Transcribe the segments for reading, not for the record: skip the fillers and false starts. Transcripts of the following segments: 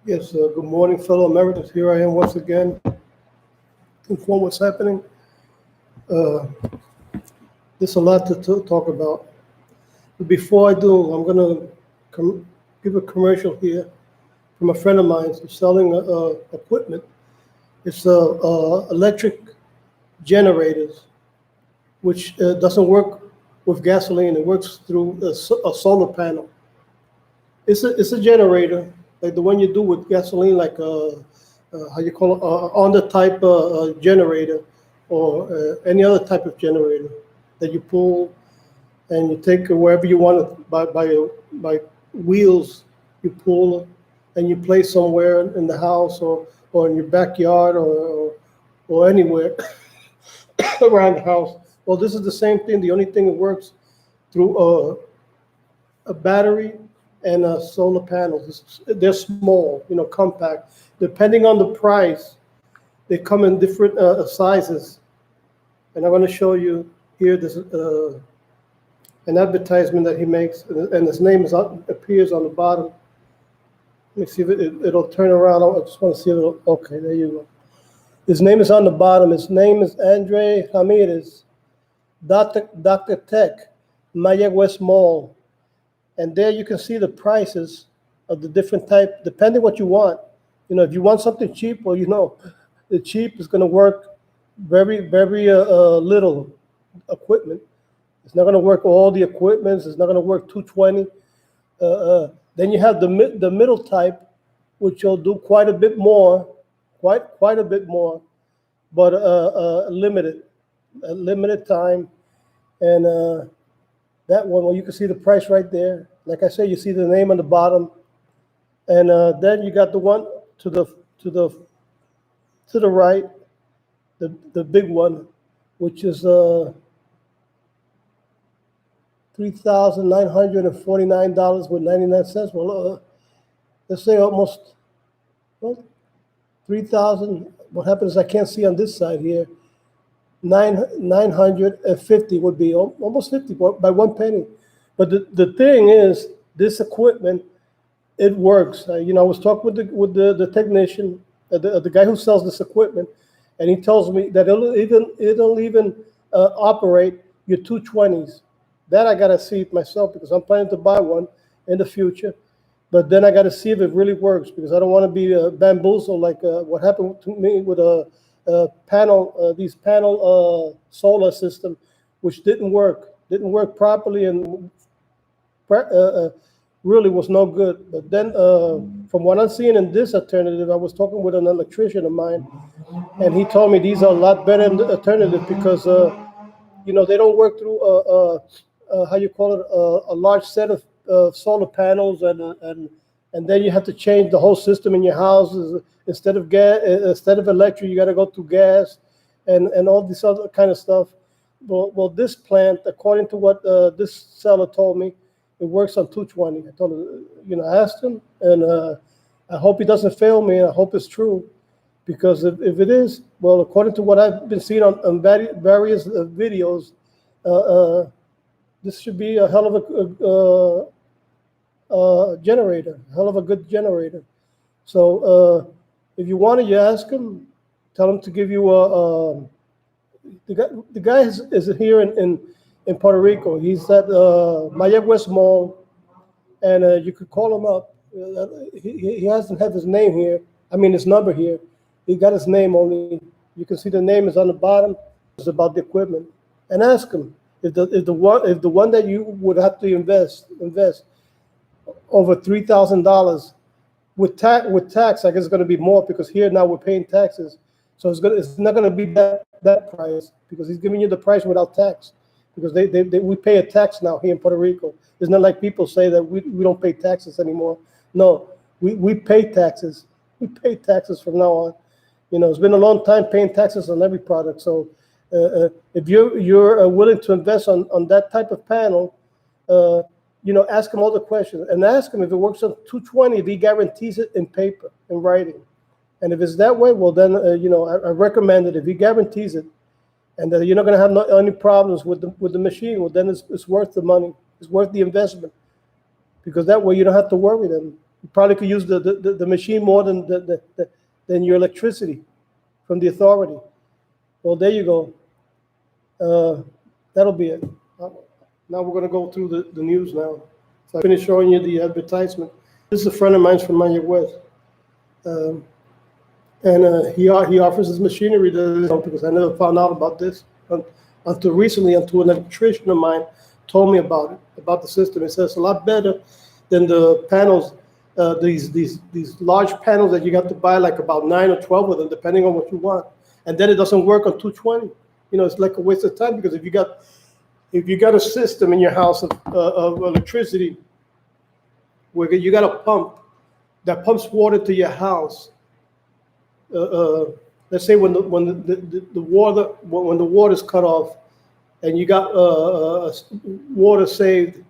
Yes, good morning, fellow Americans. Here I am once again to inform what's happening. Uh, there's a lot to talk about. But before I do, I'm going to give a commercial here from a friend of mine who's selling equipment. It's electric generators, which doesn't work with gasoline. It works through a solar panel. It's a generator like the one you do with gasoline, like how you call it, on the type generator or any other type of generator that you pull and you take it wherever you want it by wheels. You pull it and you place somewhere in the house or in your backyard or anywhere around the house. Well, this is the same thing. The only thing that works through a battery and solar panels. They're small, compact. Depending on the price, they come in different sizes. And I'm going to show you here. This an advertisement that he makes, and his name appears on the bottom. Let me see if it'll turn around. I just want to see if it'll. Okay, there you go. His name is on the bottom. His name is Andre Ramirez, Dr. Tech, Maya West Mall. And there you can see the prices of the different type, depending what you want. If you want something cheap, well, the cheap is going to work very, very little equipment. It's not going to work all the equipment. It's not going to work 220. Then you have the middle type, which will do quite a bit more, quite a bit more, but limited time. And that one, well, you can see the price right there. Like I said, you see the name on the bottom, and then you got the one to the right, the big one, which is $3,949.99. Well, let's say almost 3,000. What happens is I can't see on this side here. 950 would be almost 50 by 1 penny. But the thing is, this equipment, it works. I was talking with the technician, the guy who sells this equipment, and he tells me that it'll even operate your 220s. That I gotta see it myself because I'm planning to buy one in the future. But then I gotta see if it really works because I don't want to be bamboozled like what happened to me with these panel solar system, which didn't work properly and really was no good. But then from what I'm seeing in this alternative, I was talking with an electrician of mine, and he told me these are a lot better alternative because they don't work through how you call it a large set of solar panels and then you have to change the whole system in your house. Instead of electric, you got to go to gas and all this other kind of stuff. Well, this plant, according to what this seller told me, it works on 220. I told him, I asked him, and I hope he doesn't fail me. I hope it's true, because if it is, well, according to what I've been seeing on various videos, this should be a hell of a generator, hell of a good generator. So if you want it, you ask him, tell him to give you the guy is here in Puerto Rico. He's at Maya West Mall, and you could call him up. He doesn't have his name here. I mean, his number here. He got his name only. You can see the name is on the bottom. It's about the equipment, and ask him if the one that you would have to invest over $3,000 with tax. I guess it's going to be more because here now we're paying taxes, so it's not going to be that price because he's giving you the price without tax because we pay a tax now here in Puerto Rico. It's not like people say that we don't pay taxes anymore. No, we pay taxes. We pay taxes from now on. It's been a long time paying taxes on every product. So if you're willing to invest on that type of panel, ask him all the questions and ask him if it works on 220, if he guarantees it in paper, in writing. And if it's that way, well, then, I recommend it. If he guarantees it and that you're not going to have any problems with the machine, well, then it's worth the money. It's worth the investment because that way you don't have to worry then. You probably could use the machine more than your electricity from the authority. Well, there you go. That'll be it. Now we're going to go through the news now. So I finished showing you the advertisement. This is a friend of mine from Maya West. He offers his machinery to, because I never found out about this until recently, until an electrician of mine told me about it, about the system. It says it's a lot better than the panels, these large panels that you got to buy, like about 9 or 12 of them, depending on what you want. And then it doesn't work on 220. You know, it's like a waste of time, because if you got a system in your house of electricity where you got a pump that pumps water to your house, let's say when the water is cut off, and you got water saved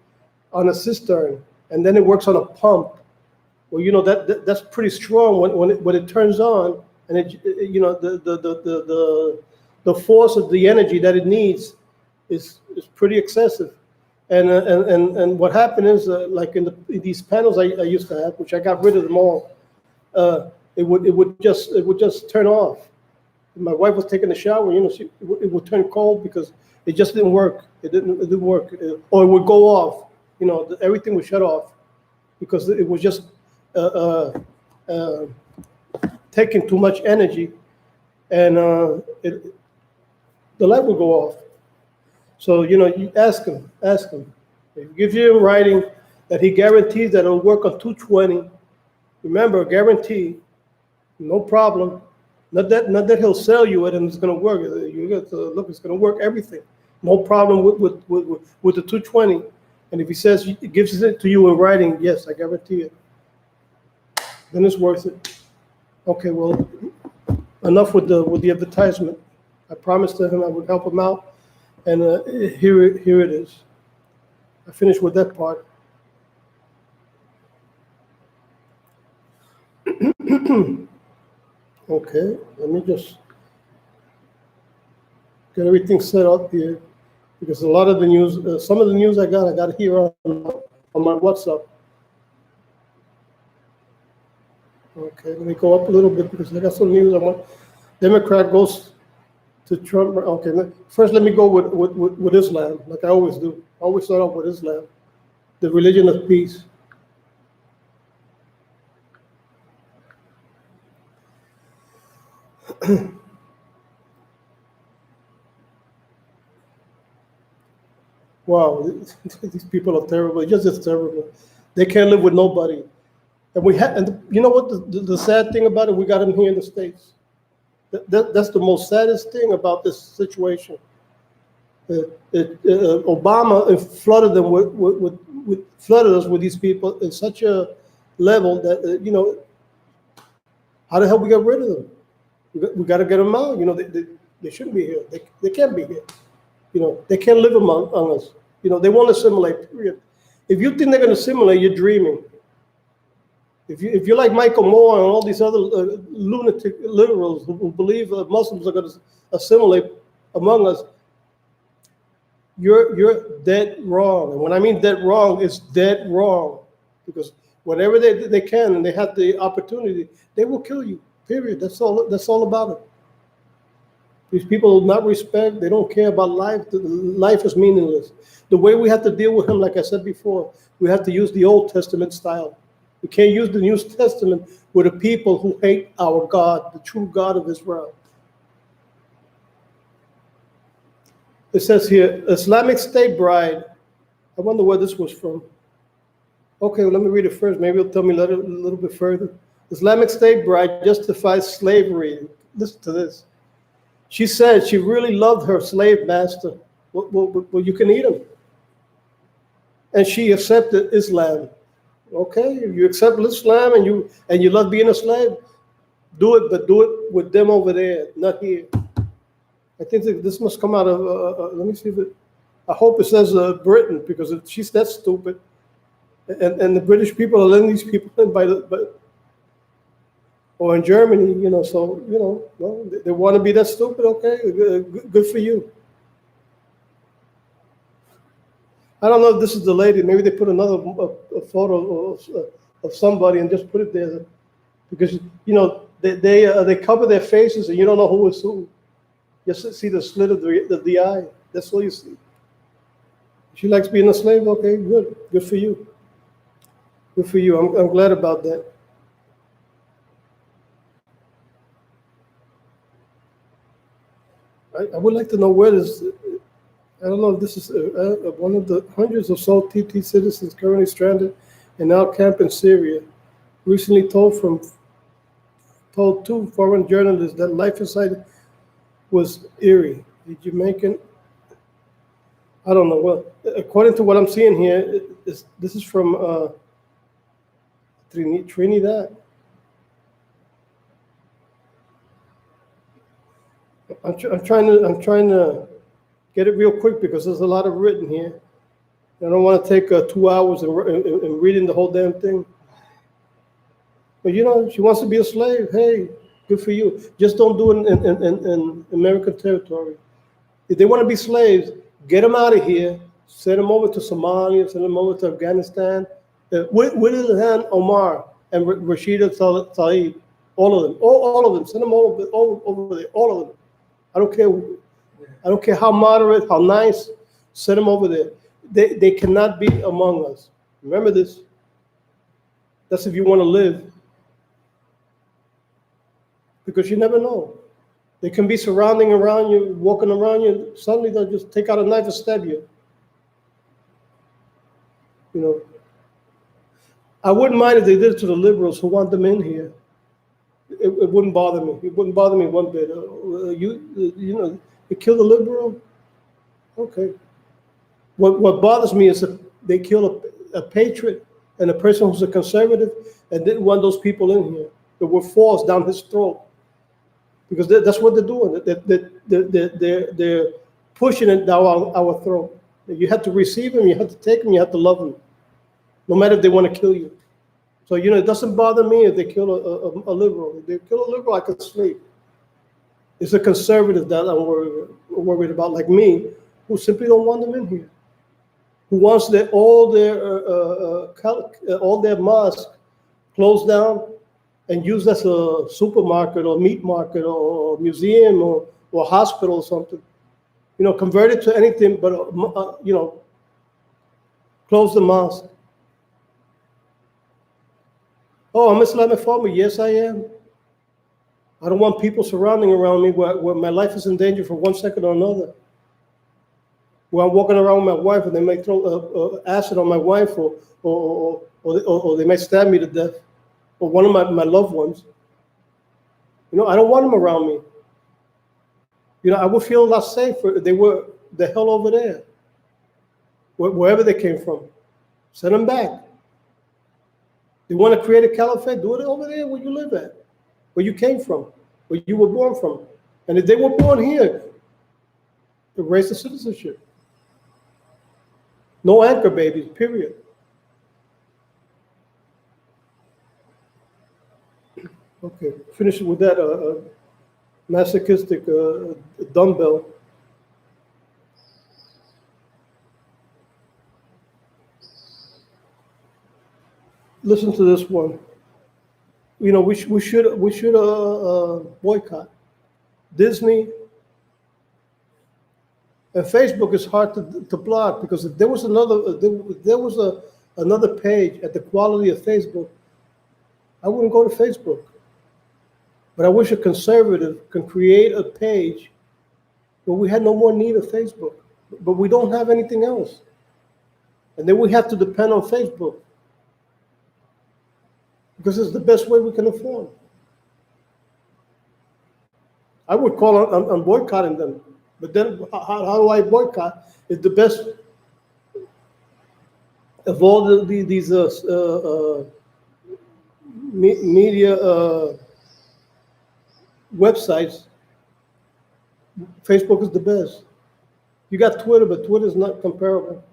on a cistern, and then it works on a pump. Well, you know that's pretty strong when it turns on, and the force of the energy that it needs is pretty excessive. And what happened is, like in these panels I used to have, which I got rid of them all, it would just turn off. My wife was taking a shower, you know, it would turn cold because it just didn't work. It didn't work, or it would go off. You know, everything would shut off because it was just taking too much energy, and the light would go off. So, you know, you ask him. If he gives you in writing that he guarantees that it'll work on 220, remember, guarantee, no problem. Not that he'll sell you it and it's going to work. You got to look, it's going to work everything. No problem with the 220. And if he says, he gives it to you in writing, yes, I guarantee it, then it's worth it. Okay, well, enough with the advertisement. I promised to him I would help him out, and here it is. I finished with that part. Okay, let me just get everything set up here, because a lot of the news, some of the news I got here on my WhatsApp. Okay, let me go up a little bit because I got some news. I want Democrat goes to Trump. Okay, first let me go with Islam, like I always do. I always start off with Islam, the religion of peace. Wow, these people are terrible. Just terrible. They can't live with nobody. And you know what? The sad thing about it, we got them here in the States. That's the most saddest thing about this situation. Obama flooded them flooded us with these people in such a level that you know, how the hell we get rid of them? We got to get them out. You know, they shouldn't be here. They can't be here. You know, they can't live among us. You know, they won't assimilate. Period. If you think they're going to assimilate, you're dreaming. If you're like Michael Moore and all these other lunatic liberals who believe Muslims are going to assimilate among us, you're dead wrong. And when I mean dead wrong, it's dead wrong. Because whenever they can and they have the opportunity, they will kill you. Period. That's all about it. These people do not respect. They don't care about life. Life is meaningless. The way we have to deal with him, like I said before, we have to use the Old Testament style. We can't use the New Testament with the people who hate our God, the true God of Israel. It says here, Islamic State bride. I wonder where this was from. Okay, well, let me read it first. Maybe it'll tell me a little bit further. Islamic State bride justifies slavery. Listen to this. She said she really loved her slave master. Well, you can eat him. And she accepted Islam. Okay, you accept Islam and you love being a slave, do it, but do it with them over there, not here. I think this must come out of, let me see if I hope it says Britain, because if she's that stupid, and the British people are letting these people in or in Germany, you know, so, you know, well, they want to be that stupid, okay, good for you. I don't know if this is the lady. Maybe they put another photo of somebody and just put it there because they cover their faces and you don't know who is who. You just see the slit of the eye. That's all you see. She likes being a slave. Okay, good for you. Good for you. I'm glad about that. I would like to know where this. I don't know if this is one of the hundreds of so TT citizens currently stranded in Al Camp in Syria. Recently told two foreign journalists that life inside was eerie. The Jamaican. I don't know. Well, according to what I'm seeing here, this is from Trinidad. I'm trying to get it real quick because there's a lot of written here. I don't want to take 2 hours and reading the whole damn thing. But she wants to be a slave. Hey, good for you. Just don't do it in American territory. If they want to be slaves, get them out of here. Send them over to Somalia. Send them over to Afghanistan. Ilhan Omar and Rashida Tlaib, all of them, all of them. Send them all over there, all of them. I don't care how moderate, how nice. Send them over there. They cannot be among us. Remember this. That's if you want to live. Because you never know. They can be surrounding around you, walking around you. Suddenly they'll just take out a knife and stab you. I wouldn't mind if they did it to the liberals who want them in here. It wouldn't bother me. It wouldn't bother me one bit. You kill the liberal? Okay. What bothers me is that they kill a patriot and a person who's a conservative and didn't want those people in here. That were forced down his throat. Because that's what they're doing. They're pushing it down our throat. You have to receive them, you have to take them, you have to love them. No matter if they want to kill you. So, it doesn't bother me if they kill a liberal. If they kill a liberal, I could sleep. It's a conservative that I'm worried about, like me, who simply don't want them in here. Who wants all their mosques closed down and used as a supermarket or meat market or museum or hospital or something. Convert it to anything but, close the mosque. Oh, I'm Islamic farmer. Yes, I am. I don't want people surrounding around me where my life is in danger for 1 second or another. Where I'm walking around with my wife and they may throw acid on my wife or they may stab me to death. Or one of my loved ones. I don't want them around me. I would feel a lot safer if they were the hell over there. Wherever they came from. Send them back. They want to create a caliphate, do it over there where you live at. Where you came from. Where you were born from. And if they were born here, erase the citizenship. No anchor babies, period. Okay, finish with that masochistic dumbbell. Listen to this one. We should boycott Disney and Facebook. Is hard to block because if there was another page at the quality of Facebook, I wouldn't go to Facebook. But I wish a conservative can create a page where we had no more need of Facebook, but we don't have anything else. And then we have to depend on Facebook because it's the best way we can afford. I would call on boycotting them, but then how do I boycott? It's the best of all these media websites. Facebook is the best. You got Twitter, but Twitter is not comparable.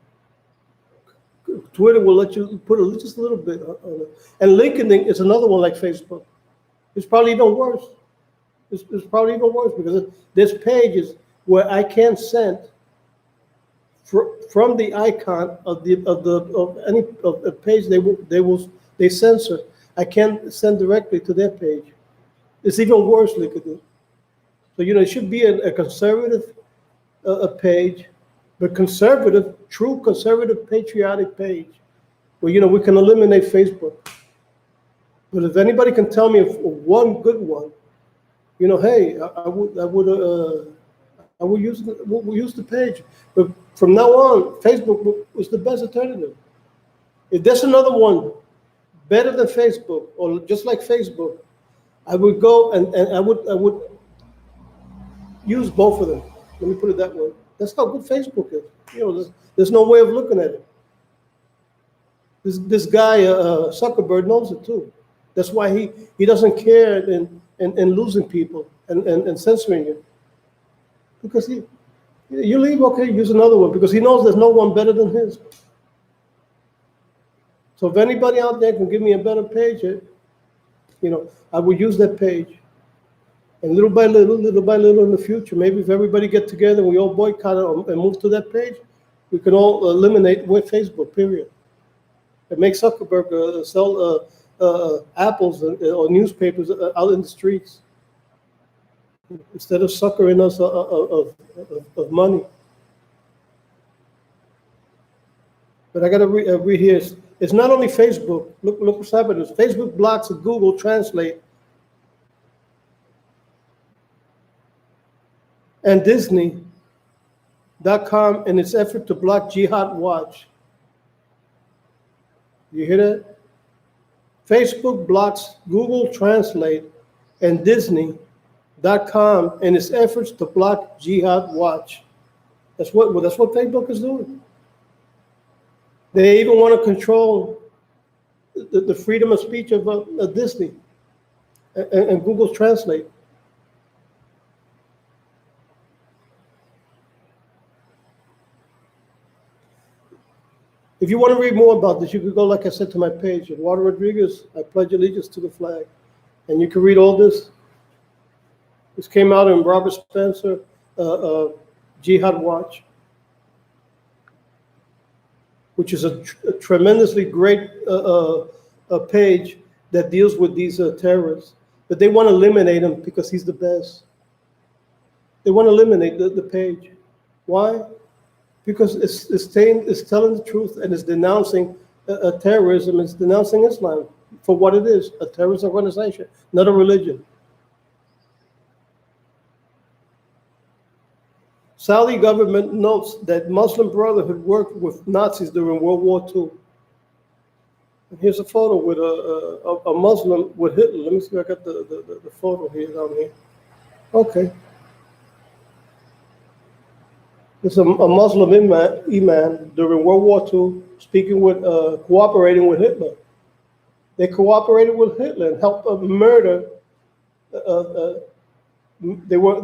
Twitter will let you put just a little bit on it. And LinkedIn is another one like Facebook. It's probably even worse. It's probably even worse because there's pages where I can't send from the icon of any page. They they censor. I can't send directly to their page. It's even worse, Likadu. So, it should be a conservative a page, but conservative, true conservative patriotic page, where, we can eliminate Facebook. But if anybody can tell me of one good one, hey, I would use the page. But from now on, Facebook was the best alternative. If there's another one better than Facebook, or just like Facebook, I would go and I would use both of them. Let me put it that way. That's how good Facebook is. There's no way of looking at it. This guy Zuckerberg knows it too. That's why he doesn't care in losing people and censoring you. Because you leave, okay, use another one, because he knows there's no one better than his. So if anybody out there can give me a better page, I would use that page. And little by little in the future, maybe if everybody get together and we all boycott it and move to that page, we can all eliminate Facebook, period. And make Zuckerberg sell apples or newspapers out in the streets instead of suckering us of money. But I got to read here. It's not only Facebook. Look what's happening. Facebook blocks Google Translate and Disney.com in its effort to block Jihad Watch. You hear that? Facebook blocks Google Translate and Disney.com in its efforts to block Jihad Watch. That's what Facebook is doing. They even want to control the freedom of speech of Disney and Google Translate. If you want to read more about this, you could go, like I said, to my page, Eduardo Rodriguez, I Pledge Allegiance to the Flag. And you can read all this. This came out in Robert Spencer, Jihad Watch, which is a tremendously great page that deals with these terrorists. But they want to eliminate him because he's the best. They want to eliminate the page. Why? Because it's telling the truth and it's denouncing terrorism. It's denouncing Islam for what it is, a terrorist organization, not a religion. Saudi government notes that Muslim Brotherhood worked with Nazis during World War II. And here's a photo with a Muslim with Hitler. Let me see if I got the photo here down here. Okay. It's a Muslim imam during World War II speaking with, cooperating with Hitler. They cooperated with Hitler and helped murder. They were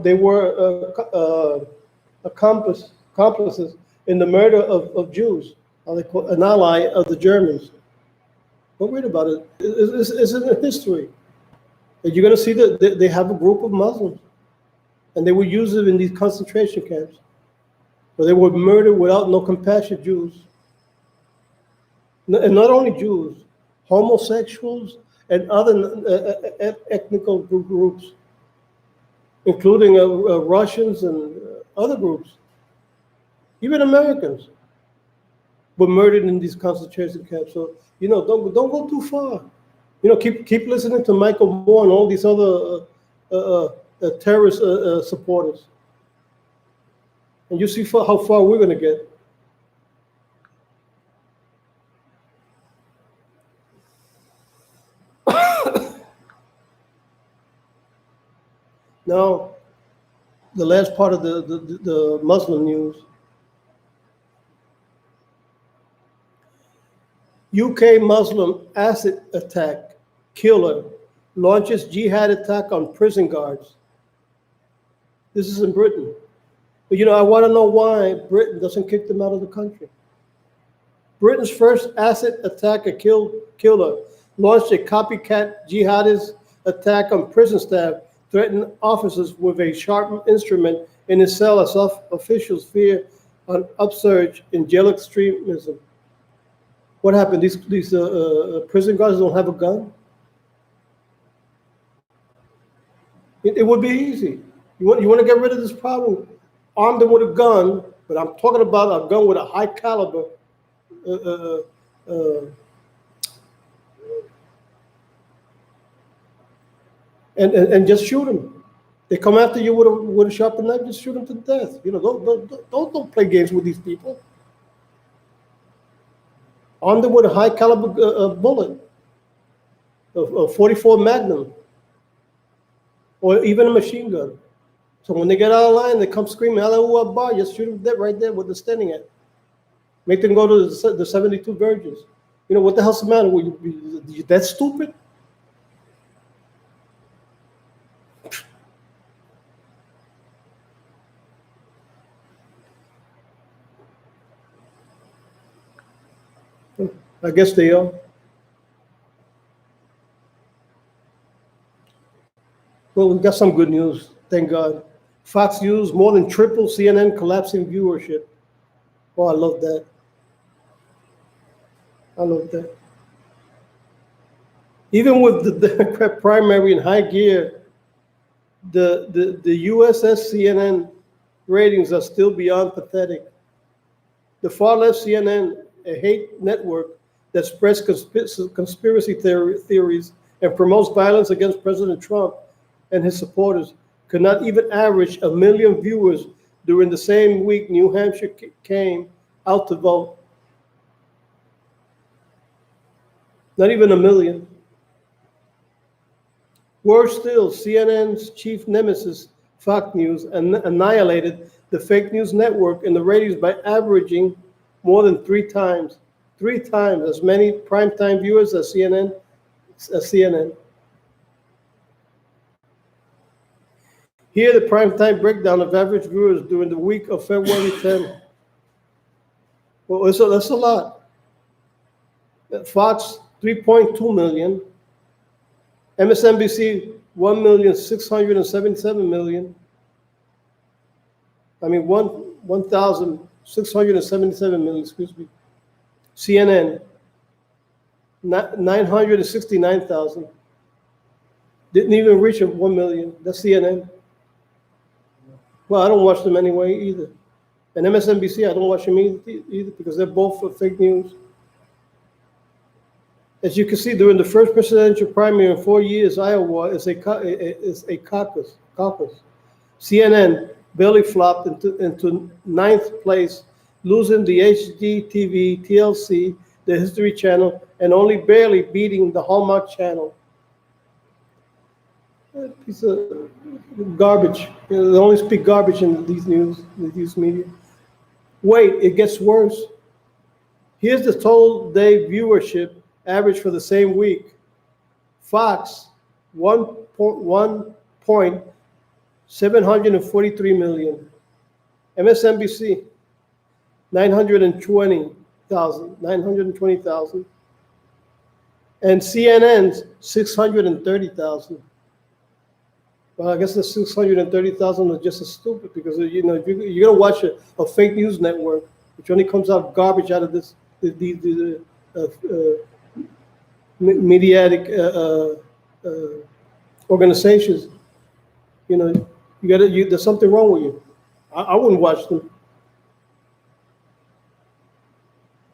accomplices in the murder of Jews, an ally of the Germans. Don't read about it. It's in the history. And you're going to see that they have a group of Muslims, and they would use it in these concentration camps, where they would murder without no compassion Jews. And not only Jews, homosexuals and other ethnic groups, including Russians and other groups, even Americans, were murdered in these concentration camps. So don't go too far. Keep listening to Michael Moore and all these other terrorist supporters, and you see how far we're going to get. Now, the last part of the Muslim news. UK Muslim acid attack killer launches jihad attack on prison guards. This is in Britain. But I want to know why Britain doesn't kick them out of the country. Britain's first acid attacker killer launched a copycat jihadist attack on prison staff, threatened officers with a sharp instrument in his cell as officials fear an upsurge in jail extremism. What happened? These prison guards don't have a gun? It would be easy. You want to get rid of this problem? Arm them with a gun, but I'm talking about a gun with a high caliber. And just shoot them. They come after you with a sharpened knife, just shoot them to death. You know, don't play games with these people. Arm them with a high caliber bullet, a 44 Magnum, or even a machine gun. So when they get out of line, they come screaming, Allahu Akbar, just shoot them dead right there where they're standing at. Make them go to the 72 virgins. You know, what the hell's the matter? You that stupid? I guess they are. Well, we've got some good news, thank God. Fox News more than triple CNN collapsing viewership. Oh, I love that. I love that. Even with the Democrat primary in high gear, the USS CNN ratings are still beyond pathetic. The far left CNN, a hate network that spreads conspiracy theories and promotes violence against President Trump and his supporters, could not even average 1 million viewers during the same week New Hampshire came out to vote. Not even 1 million. Worse still, CNN's chief nemesis, Fox News, annihilated the fake news network in the ratings by averaging more than 3 times as many primetime viewers as CNN. Here, the primetime breakdown of average viewers during the week of February 10. Well, that's a lot. Fox, 3.2 million. MSNBC, 1,677,000. I mean, 1,677 million, excuse me. CNN, 969,000. Didn't even reach 1 million. That's CNN. Well, I don't watch them anyway either. And MSNBC, I don't watch them either because they're both fake news. As you can see, during the first presidential primary in 4 years, Iowa is a caucus. CNN barely flopped into 9th place, losing the HGTV, TLC, the History Channel, and only barely beating the Hallmark Channel. A piece of garbage. You know, they only speak garbage in these media. Wait, it gets worse. Here's the total day viewership average for the same week. Fox, 1.743 million. MSNBC, 920,000. And CNN's 630,000. Well, I guess the 630,000 are just as stupid because, you know, if you're going to watch a fake news network, which only comes out garbage out of the mediatic organizations, you know, there's something wrong with you. I wouldn't watch them.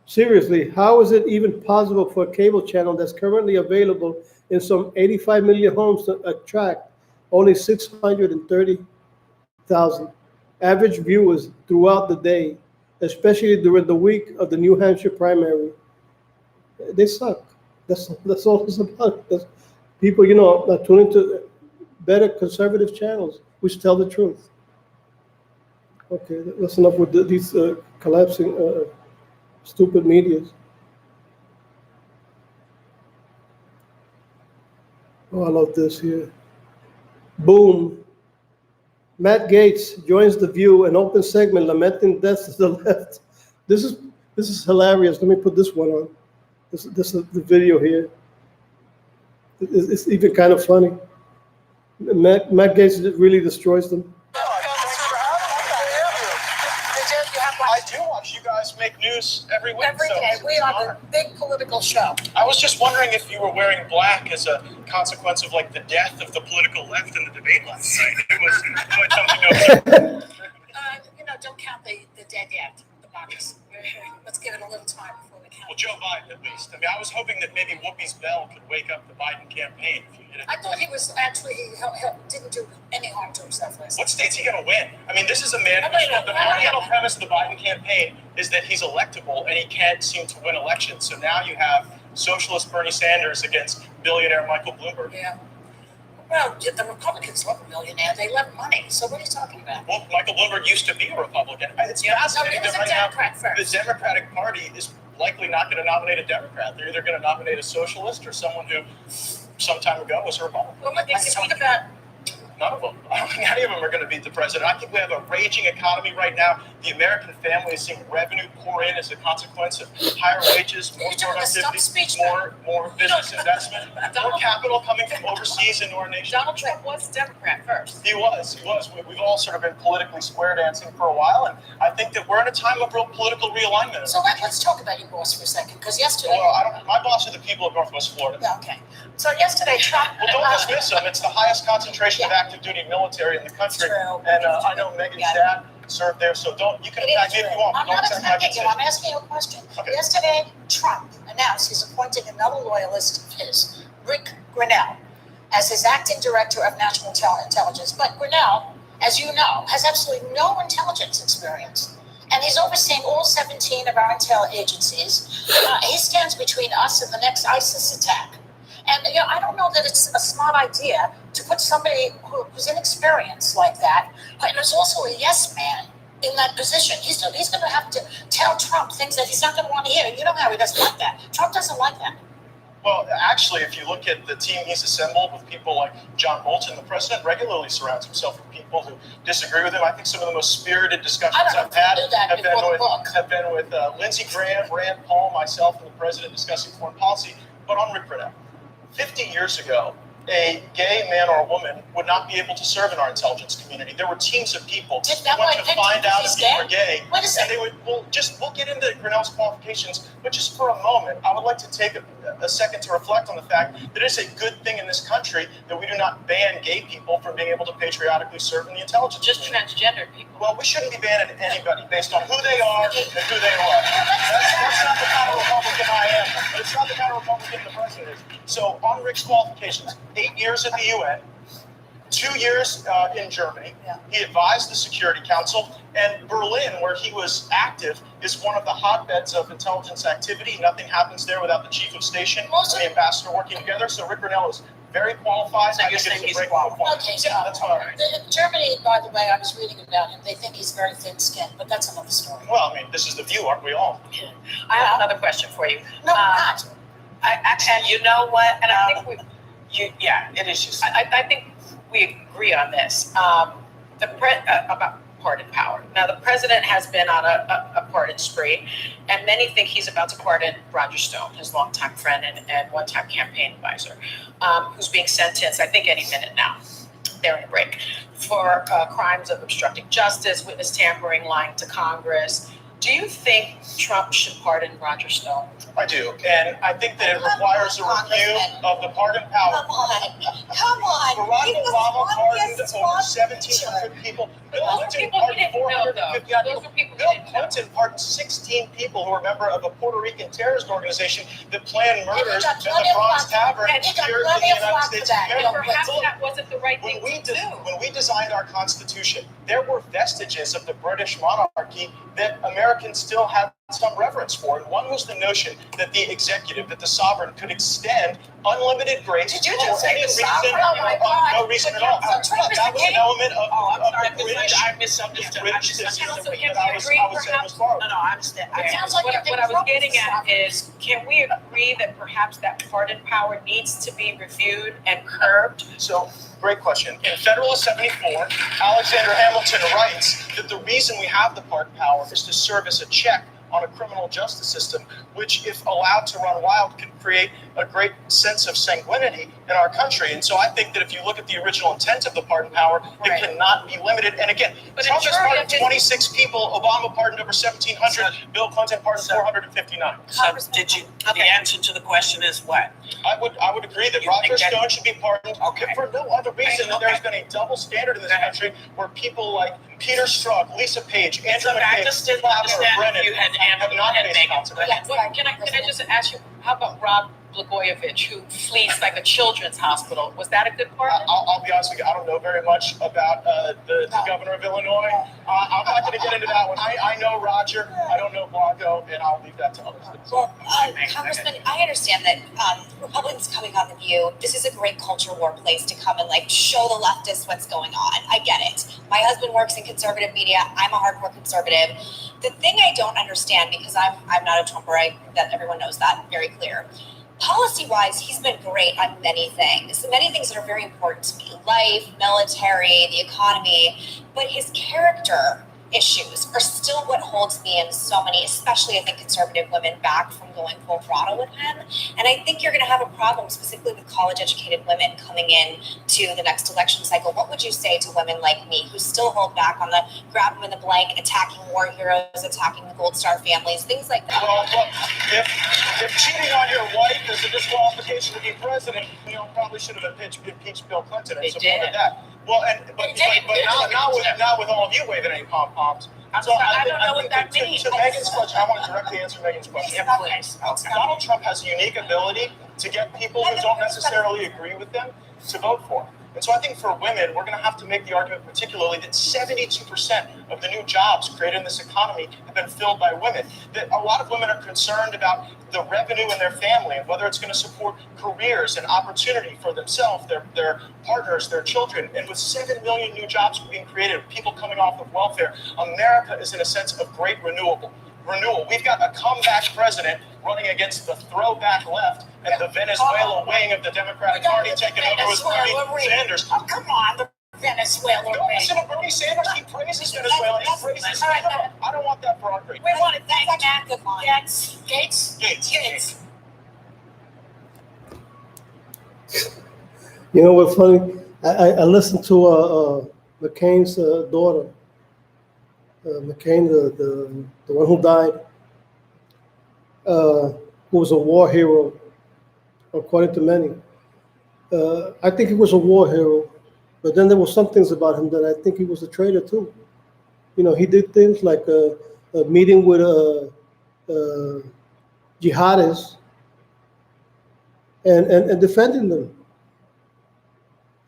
Seriously, how is it even possible for a cable channel that's currently available in some 85 million homes to attract only 630,000 average viewers throughout the day, especially during the week of the New Hampshire primary? They suck. That's all it's about. People, you know, are tuning to better conservative channels which tell the truth. Okay, that's enough with these collapsing stupid medias. Oh, I love this here. Boom. Matt Gaetz joins The View, an open segment lamenting deaths to the left. This is hilarious. Let me put this one on. This is the video here. It's even kind of funny. Matt Gaetz really destroys them. I do watch you guys make news every week. Every day, we are the big political show. I was just wondering if you were wearing black as a consequence of like the death of the political left in the debate last night. It was quite something to observe. Don't count the dead yet, the bodies. Let's give it a little time before we count. Well, Joe Biden, at least. I mean, I was hoping that maybe Whoopi's bell could wake up the Biden campaign. I thought he was actually, he didn't do any harm to himself last What state's he going to win? I mean, this is a man the fundamental premise of the Biden campaign is that he's electable and he can't seem to win elections. So now you have socialist Bernie Sanders against billionaire Michael Bloomberg. Yeah. Well, the Republicans love a millionaire. They love money. So what are you talking about? Well, Michael Bloomberg used to be a Republican. It's fascinating that right Democrat now the Democratic Party is likely not going to nominate a Democrat. They're either going to nominate a socialist or someone who some time ago was a Republican. Well, let's talk about... None of them. I don't think any of them are going to beat the president. I think we have a raging economy right now. The American family is seeing revenue pour in as a consequence of higher wages, more productivity, more business investment, more capital coming from overseas into our nation. Donald Trump was a Democrat first. He was. We've all sort of been politically square dancing for a while, and I think that we're in a time of real political realignment. So let's talk about your boss for a second, because yesterday... Well, my boss are the people of Northwest Florida. Yeah, okay. So yesterday, Trump... Well, don't dismiss them. It's the highest concentration of active duty military in the country. And I know Megan's dad served there, so you can attack me if you want. I'm not attacking you. I'm asking you a question. Okay. Yesterday, Trump announced he's appointing another loyalist of his, Rick Grinnell, as his acting director of national intelligence. But Grinnell, as you know, has absolutely no intelligence experience. And he's overseeing all 17 of our intel agencies. He stands between us and the next ISIS attack. And I don't know that it's a smart idea to put somebody who's inexperienced like that, and is also a yes man in that position. He's going to have to tell Trump things that he's not going to want to hear. You know how he doesn't like that. Trump doesn't like that. Well, actually, if you look at the team he's assembled with people like John Bolton, the president regularly surrounds himself with people who disagree with him. I think some of the most spirited discussions I've had have been with Lindsey Graham, Rand Paul, myself, and the president discussing foreign policy. But on Rick Grinnell, 50 years ago, a gay man or a woman would not be able to serve in our intelligence community. There were teams of people who went to find out if you were gay. And they would, we'll get into Grinnell's qualifications, but just for a moment, I would like to take a second to reflect on the fact that it's a good thing in this country that we do not ban gay people from being able to patriotically serve in the intelligence community. Just transgender people. Well, we shouldn't be banning anybody based on who they are and who they are. That's not the kind of Republican I am, but it's not the kind of Republican the president is. So on Rick's qualifications, 8 years at the UN, 2 years in Germany. Yeah. He advised the Security Council, and Berlin, where he was active, is one of the hotbeds of intelligence activity. Nothing happens there without the chief of station and the ambassador working together. So Rick Grinnell is very qualified. So you're saying he's qualified? Okay, so that's right. In Germany, by the way, I was reading about him. They think he's very thin-skinned, but that's another story. Well, I mean, this is the view, aren't we all? Yeah. I have another question for you. No, not. And you know what? And I think it is just. I think we agree on this. About pardon power. Now, the president has been on a pardon spree, and many think he's about to pardon Roger Stone, his longtime friend and one-time campaign advisor, who's being sentenced, I think, any minute now. They're in a break for crimes of obstructing justice, witness tampering, lying to Congress. Do you think Trump should pardon Roger Stone? I do, and I think that it requires a review of the pardon power. Come on. Barack Obama pardoned over 1,700 people. Bill Clinton pardoned 450 people. Bill Clinton pardoned 16 people who were a member of a Puerto Rican terrorist organization that planned murders in the Bronx Tavern here in the United States of America. Perhaps that wasn't the right thing to do. When we designed our Constitution, there were vestiges of the British monarchy that Americans still have some reverence for. And one was the notion that the executive, that the sovereign, could extend unlimited grace Did you for just say any the reason, sovereign? Oh my God. no reason at all. That was an element of British. I misunderstood. So Can that we I was agree, saying was perhaps? borrowed. No, I understand. It sounds like What you're I was Trump getting is at sovereign. is, can we agree that perhaps that pardon power needs to be reviewed and curbed? So, great question. In Federalist 74, Alexander Hamilton writes that the reason we have the pardon power is to serve as a check on a criminal justice system, which, if allowed to run wild, could create a great sense of sanguinity in our country. And so I think that if you look at the original intent of the pardon power, Right. it cannot be limited. And again, But Trump in has jury pardoned of his- 26 people, Obama pardoned over 1,700, Bill Clinton pardoned 459. So did you, the Okay. answer to the question is what? I would agree that You Roger think that- Stone should be pardoned Okay. for no other reason than there's been a double standard in this country where people like Peter Strzok, Lisa Page, Andrew So I McCabe, just didn't Pamela understand Brennan if you had have Anthony not and faced Megan. consequences. Well, can I just ask you, how about Rob Blagojevich, who flees like a children's hospital? Was that a good pardon? I'll be honest with you, I don't know very much about the governor of Illinois. I'm not going to get into that one. I know Roger, I don't know Blanco, and I'll leave that to others. Well, Congressman, I understand that Republicans coming on the View, this is a great culture war place to come and like show the leftists what's going on. I get it. My husband works in conservative media. I'm a hardcore conservative. The thing I don't understand, because I'm not a Trumper, that everyone knows that very clear. Policy-wise, he's been great on many things that are very important to me: life, military, the economy. But his character issues are still what holds me and so many, especially I think conservative women, back from going full throttle with him. And I think you're going to have a problem specifically with college-educated women coming in to the next election cycle. What would you say to women like me who still hold back on the grab them in the blank, attacking war heroes, attacking the Gold Star families, things like that? Well, look, if cheating on your wife is a disqualification to be president, probably should have impeached Bill Clinton and They supported did. that. Well, but not with all of you waving any pom-poms. I'm sorry, I don't know what that means. To Megan's question, I want to directly answer Megan's question. Yeah, please. Donald Trump has a unique ability to get people who don't necessarily agree with them to vote for him. And so I think for women, we're going to have to make the argument particularly that 72% of the new jobs created in this economy have been filled by women. That a lot of women are concerned about the revenue in their family and whether it's going to support careers and opportunity for themselves, their partners, their children. And with 7 million new jobs being created, people coming off of welfare, America is in a sense of great renewal. We've got a comeback president running against the throwback left and the Venezuela wing of the Democratic Party taking over with Bernie Sanders. Oh, come on, the Venezuela No, ring. listen to Bernie Sanders. He praises Venezuela. He praises. I don't want that for our great. We want to thank That's a good line. Gates. You know what's funny? I listened to McCain's daughter, McCain, the one who died, who was a war hero, according to many. I think he was a war hero, but then there were some things about him that I think he was a traitor too. You know, he did things like a meeting with jihadists and defending them.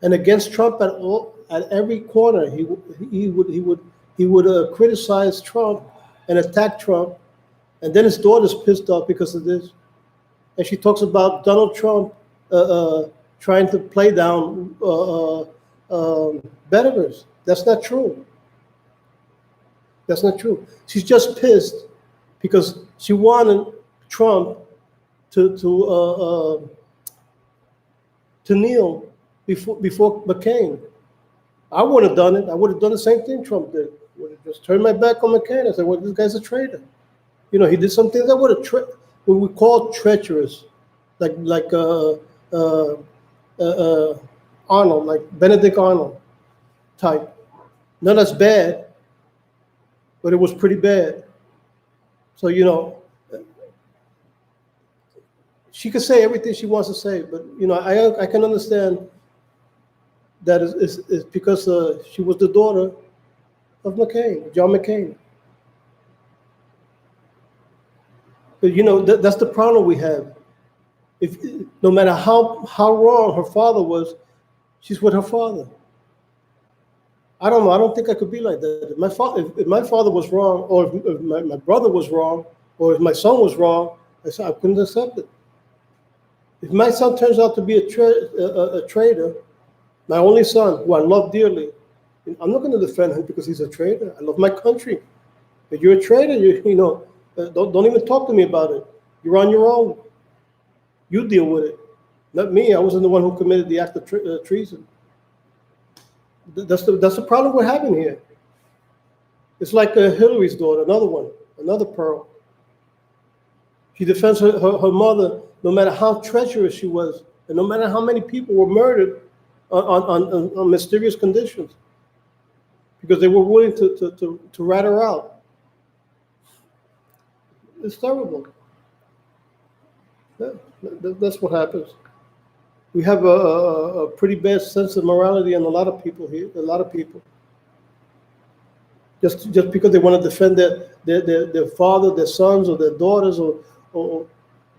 And against Trump at every corner, he would criticize Trump and attack Trump, and then his daughter's pissed off because of this, and she talks about Donald Trump trying to play down Belarus. That's not true. That's not true. She's just pissed because she wanted Trump to kneel before McCain. I would have done it. I would have done the same thing Trump did. Would have just turned my back on McCain. I said, well, this guy's a traitor. You know, he did some things that would have what we call treacherous, like Arnold, like Benedict Arnold type. Not as bad, but it was pretty bad. So, you know, she could say everything she wants to say, but, you know, I can understand that is because she was the daughter of McCain, John McCain. But, you know, that's the problem we have. If no matter how wrong her father was, she's with her father. I don't know. I don't think I could be like that. If my father was wrong, or if my brother was wrong, or if my son was wrong, I couldn't accept it. If my son turns out to be a traitor, my only son, who I love dearly, I'm not going to defend him because he's a traitor. I love my country. If you're a traitor, you know, don't even talk to me about it. You're on your own. You deal with it, not me. I wasn't the one who committed the act of treason. That's the problem we're having here. It's like Hillary's daughter, another one, another Pearl. She defends her mother no matter how treacherous she was, and no matter how many people were murdered on mysterious conditions, because they were willing to rat her out. It's terrible. That's what happens. We have a pretty bad sense of morality in a lot of people here. A lot of people, just because they want to defend their father, their sons, or their daughters, or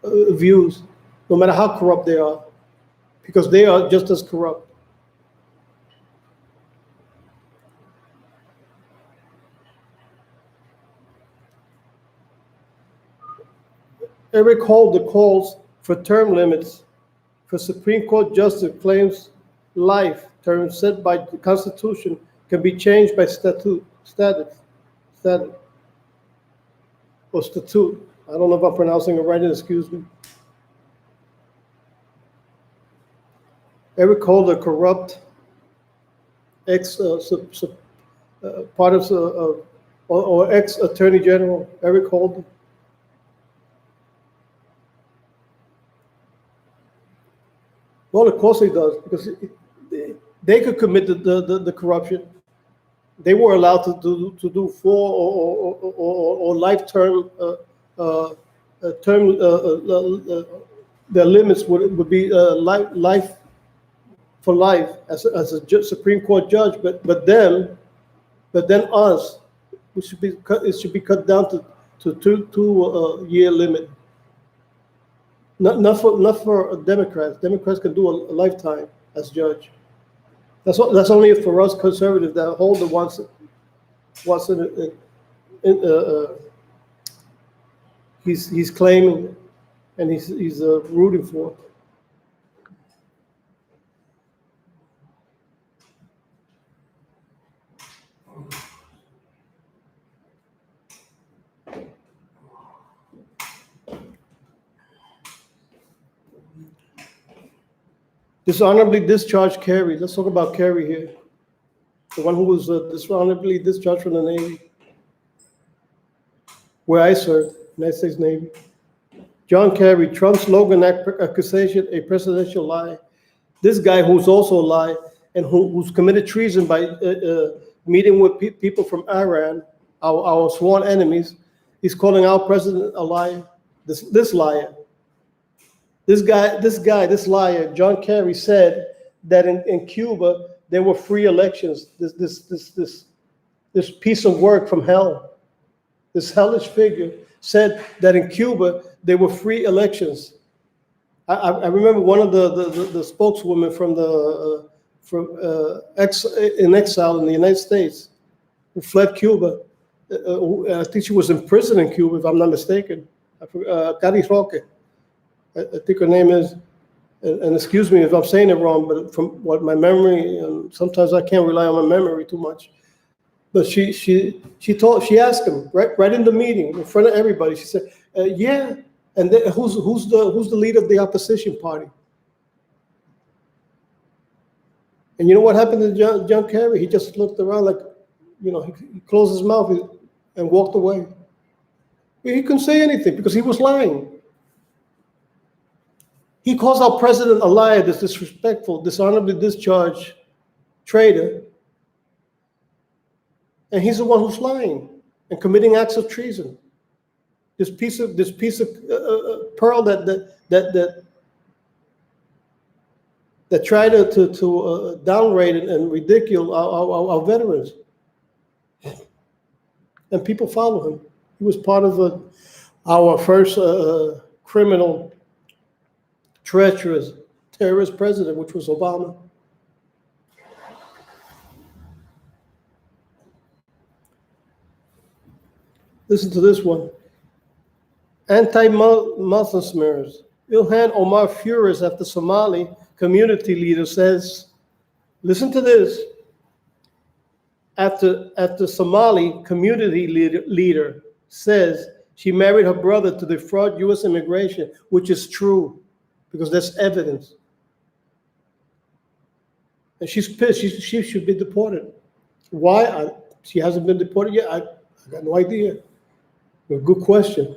views, no matter how corrupt they are, because they are just as corrupt. Eric Holder calls for term limits for Supreme Court justice, claims life terms set by the Constitution can be changed by statute. Or statute. I don't know if I'm pronouncing it right, excuse me. Eric Holder, corrupt part of or ex-attorney general, Eric Holder. Well, of course he does, because they could commit the corruption. They were allowed to do 4 or life term. Their limits would be life for life as a Supreme Court judge. But then us, it should be cut down to 2 year limit. Not for Democrats. Democrats can do a lifetime as judge. That's only for us conservatives that Holder wants he's claiming and he's rooting for. Dishonorably discharged Kerry. Let's talk about Kerry here. The one who was dishonorably discharged from the Navy, where I served, United States Navy. John Kerry, Trump's Logan Act accusation, a presidential lie. This guy who's also a lie and who's committed treason by meeting with people from Iran, our sworn enemies, he's calling our president a liar. This liar. This liar, John Kerry, said that in Cuba there were free elections. This piece of work from hell, this hellish figure, said that in Cuba there were free elections. I remember one of the spokeswomen in exile in the United States, who fled Cuba. I think she was in prison in Cuba, if I'm not mistaken. Cari Roque. I think her name is, and excuse me if I'm saying it wrong, but from what my memory, and sometimes I can't rely on my memory too much. But she asked him right in the meeting in front of everybody. She said, "Yeah, and who's the leader of the opposition party?" And you know what happened to John Kerry? He just looked around like, he closed his mouth and walked away. He couldn't say anything because he was lying. He calls our president a liar, this disrespectful, dishonorably discharged traitor. And he's the one who's lying and committing acts of treason. This piece of pearl that tried to downgrade and ridicule our veterans. And people follow him. He was part of our first criminal, treacherous, terrorist president, which was Obama. Listen to this one. Anti-Muslim smears. Ilhan Omar furious after Somali community leader says, listen to this. After Somali community leader says she married her brother to defraud U.S. immigration, which is true, because there's evidence. And she's pissed. She should be deported. Why? She hasn't been deported yet? I got no idea. A good question.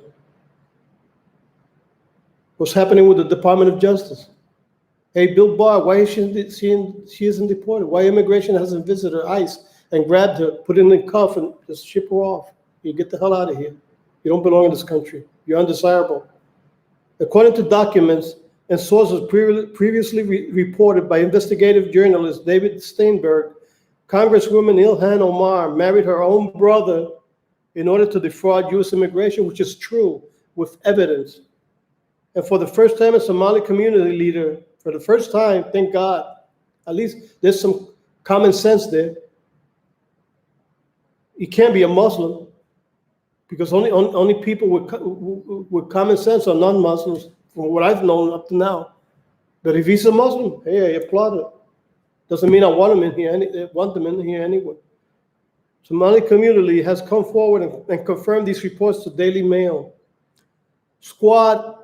What's happening with the Department of Justice? Hey, Bill Barr, why is she isn't deported? Why immigration hasn't visited ICE and grabbed her, put her in a cuff, and just ship her off? You get the hell out of here. You don't belong in this country. You're undesirable. According to documents and sources previously reported by investigative journalist David Steinberg, Congresswoman Ilhan Omar married her own brother in order to defraud U.S. immigration, which is true, with evidence. And for the first time, a Somali community leader, for the first time, thank God, at least there's some common sense there. You can't be a Muslim because only people with common sense are non-Muslims, from what I've known up to now. But if he's a Muslim, hey, I applaud it. Doesn't mean I want him in here. I want them in here anyway. Somali community has come forward and confirmed these reports to Daily Mail. Squad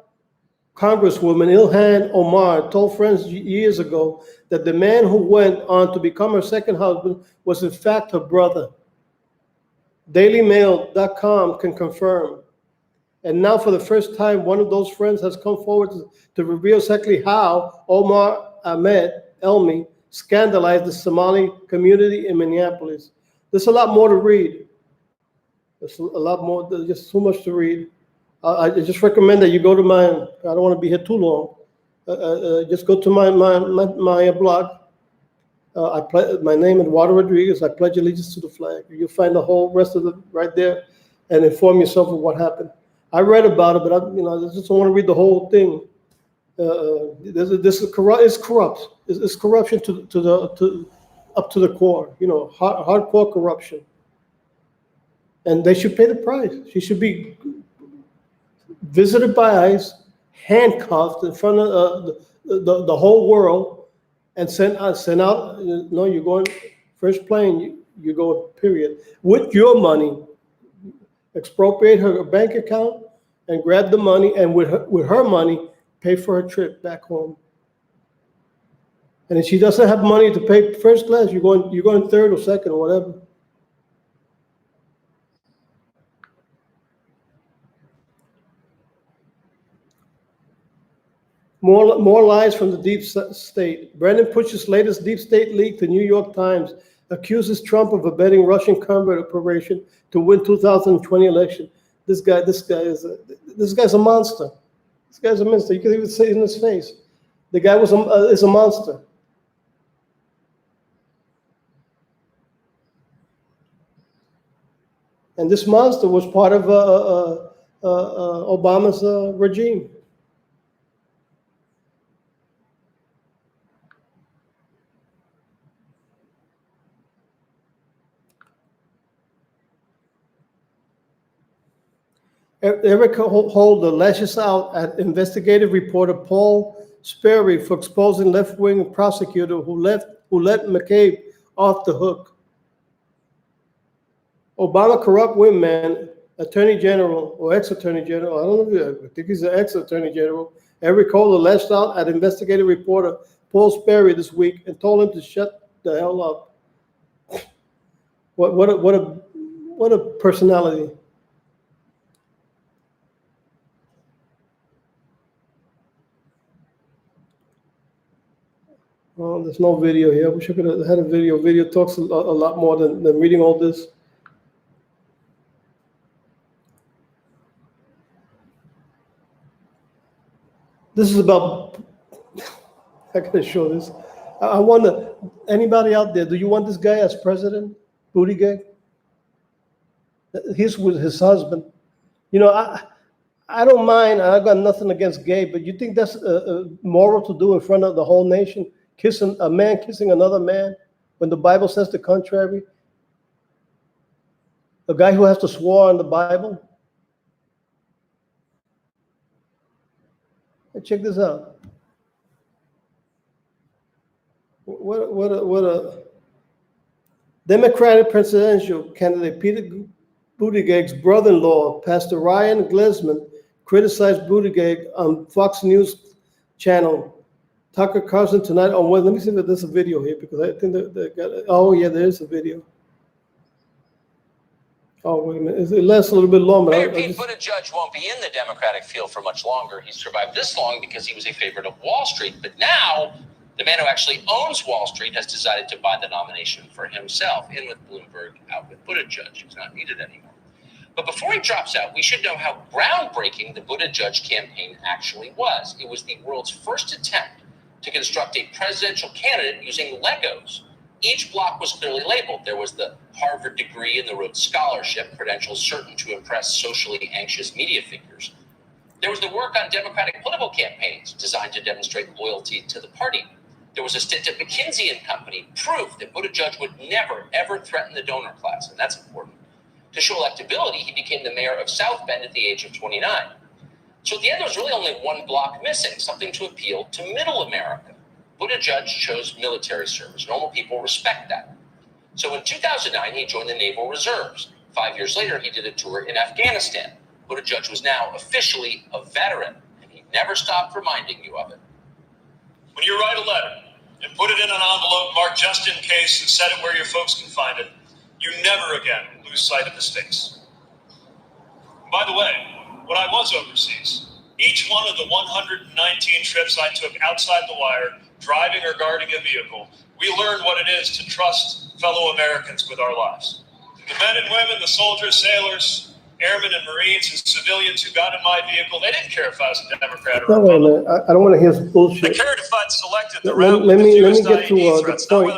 Congresswoman Ilhan Omar told friends years ago that the man who went on to become her second husband was in fact her brother. DailyMail.com can confirm. And now for the first time, one of those friends has come forward to reveal exactly how Omar Ahmed Elmi scandalized the Somali community in Minneapolis. There's a lot more to read. There's a lot more, there's just so much to read. I just recommend that you go to my, I don't want to be here too long. Just go to my blog. My name is Eduardo Rodriguez. I pledge allegiance to the flag. You'll find the whole rest of it right there and inform yourself of what happened. I read about it, but I just don't want to read the whole thing. It's corrupt. It's corruption up to the core. Hardcore corruption. And they should pay the price. She should be visited by ICE, handcuffed in front of the whole world, and sent out. No, you're going first plane. You go, period. With your money, expropriate her bank account and grab the money, and with her money, pay for her trip back home. And if she doesn't have money to pay first class, you're going third or second or whatever. More lies from the deep state. Brendan Push's latest deep state leak to New York Times accuses Trump of abetting Russian covert operation to win 2020 election. This guy's a monster. This guy's a monster. You can even say it in his face. The guy is a monster. And this monster was part of Obama's regime. Eric Holder lashes out at investigative reporter Paul Sperry for exposing left-wing prosecutor who let McCabe off the hook. Obama corrupt wingman, Attorney General or ex-Attorney General, I don't know, I think he's an ex-Attorney General, Eric Holder lashed out at investigative reporter Paul Sperry this week and told him to shut the hell up. What a personality. Well, there's no video here. I wish I could have had a video. Video talks a lot more than reading all this. This is about, I gotta show this. I wonder, anybody out there, do you want this guy as president? Buttigieg? He's with his husband. I don't mind, I got nothing against gay, but you think that's moral to do in front of the whole nation? A man kissing another man when the Bible says the contrary? A guy who has to swear on the Bible? Hey, check this out. What a Democratic presidential candidate Peter Buttigieg's brother-in-law, Pastor Ryan Glesman, criticized Buttigieg on Fox News channel Tucker Carlson tonight. Oh, well, let me see if there's a video here because I think they got it. Oh, yeah, there is a video. Oh, wait a minute, it lasts a little bit longer. Mayor Pete Buttigieg won't be in the Democratic field for much longer. He survived this long because he was a favorite of Wall Street. But now, the man who actually owns Wall Street has decided to buy the nomination for himself, in with Bloomberg, out with Buttigieg. He's not needed anymore. But before he drops out, we should know how groundbreaking the Buttigieg campaign actually was. It was the world's first attempt to construct a presidential candidate using Legos. Each block was clearly labeled. There was the Harvard degree and the Rhodes Scholarship, credentials certain to impress socially anxious media figures. There was the work on Democratic political campaigns designed to demonstrate loyalty to the party. There was a stint at McKinsey & Company, proof that Buttigieg would never, ever threaten the donor class, and that's important. To show electability, he became the mayor of South Bend at the age of 29. So at the end, there was really only one block missing, something to appeal to middle America. Buttigieg chose military service. Normal people respect that. So in 2009, he joined the Naval Reserves. 5 years later, he did a tour in Afghanistan. Buttigieg was now officially a veteran, and he never stopped reminding you of it. When you write a letter and put it in an envelope marked just in case and set it where your folks can find it, you never again lose sight of the stakes. By the way, when I was overseas, each one of the 119 trips I took outside the wire, driving or guarding a vehicle, we learned what it is to trust fellow Americans with our lives. The men and women, the soldiers, sailors, airmen and Marines and civilians who got in my vehicle, they didn't care if I was a Democrat or No, wait a Republican. minute, I don't want to hear some They bullshit. cared if I'd selected the Let route me with the get fewest to, IED the threats, not point. whether